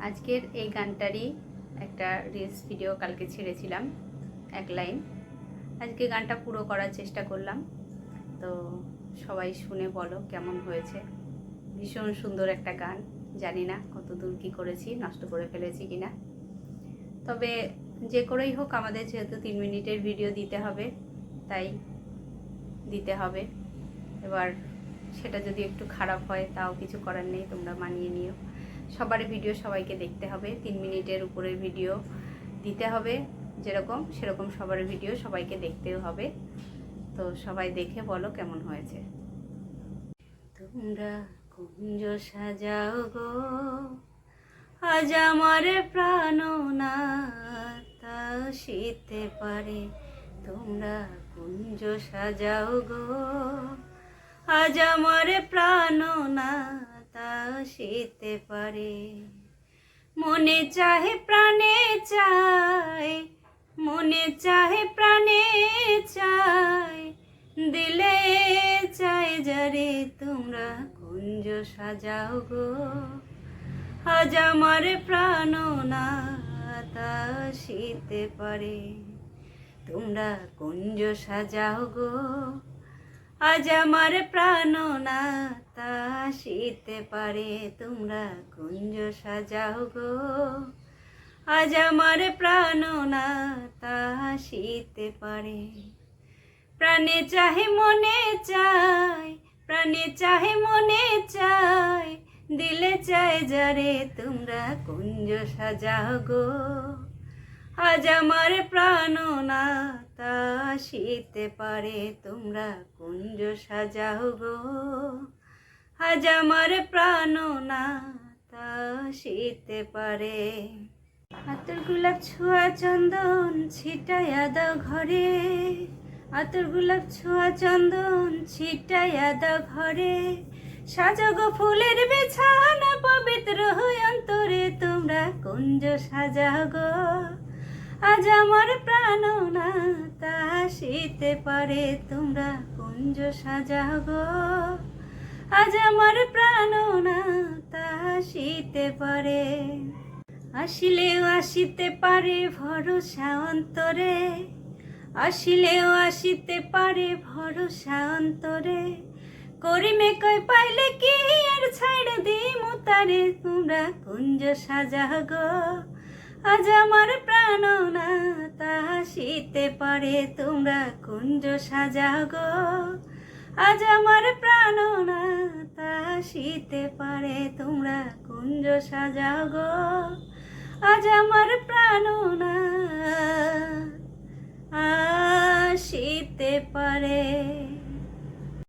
আজকের এই গানটারই একটা রিলস ভিডিও কালকে ছেড়েছিলাম, এক লাইন। আজকে গানটা পুরো করার চেষ্টা করলাম, তো সবাই শুনে বলো কেমন হয়েছে। ভীষণ সুন্দর একটা গান, জানি না কত দূর কী করেছি, নষ্ট করে ফেলেছি কিনা। তবে যে করেই হোক আমাদের যেহেতু 3 মিনিটের ভিডিও দিতে হবে, তাই দিতে হবে। এবার সেটা যদি একটু খারাপ হয় তাও কিছু করার নেই, তোমরা মানিয়ে নিও। সবার ভিডিও সবাইকে দেখতে হবে, 3 মিনিটের উপরের ভিডিও দিতে হবে, যেরকম সেরকম সবার ভিডিও সবাইকে দেখতেও হবে। তো সবাই দেখে বলো কেমন হয়েছে। তোমরা কুঞ্জ সাজাও গো, আজ আমার প্রাণনাথ আসিতে পারে। তোমরা কুঞ্জ সাজাও গো, আজ আমার প্রাণনাথ আসিতে পারে। মনে চাহে প্রাণে চায়, মনে চাহে প্রাণে চায়, দিলে চায় যারে। তোমরা কুঞ্জ সাজাও গো, আজ আমার প্রাণনাথ আসিতে পারে। তোমরা কুঞ্জ সাজাও গো, আজ আমার প্রাণনাথ আসিতে পারে। তোমরা কুঞ্জ সাজাও গো, আজ আমার প্রাণনাথ আসিতে পারে। প্রাণে চাহে মনে চায়, প্রাণে চাহে মনে চায়, দিলে চায় যারে। তোমরা কুঞ্জ সাজাও গো, আজ আমার প্রাণনাথ আসিতে পারে। তোমরা কুঞ্জ সাজাও গো, আজ আমার প্রাণনাথ আসিতে পারে। আতর গোলাপ ছোঁয়া চন্দন ছিটাইয়া দাও ঘরে, আতর গোলাপ ছোঁয়া চন্দন ছিটাইয়া দাও ঘরে। সাজাগো ফুলের বিছানা পবিত্র হই অন্তরে। তোমরা কুঞ্জ সাজাও গো, আজ আমার প্রাণনাথ আসিতে পারে। তোমরা কুঞ্জ সাজাও গো, আজ আমার প্রাণনাথ আসিতে পারে। আসিলেও আসিতে পারে ভরসা অন্তরে, আসিলেও আসিতে পারে ভরসা অন্তরে। করিমে কই পাইলে কি আর ছাইড় দিমু তারে। তোমরা কুঞ্জ সাজাও গো, আজ আমার প্রাণনাথ আসিতে পারে। তোমরা কুঞ্জ সাজাও গো, আজ আমার প্রাণনাথ আসিতে পারে। তোমরা কুঞ্জ সাজাও গো, আজ আমার প্রাণনাথ আসিতে পারে।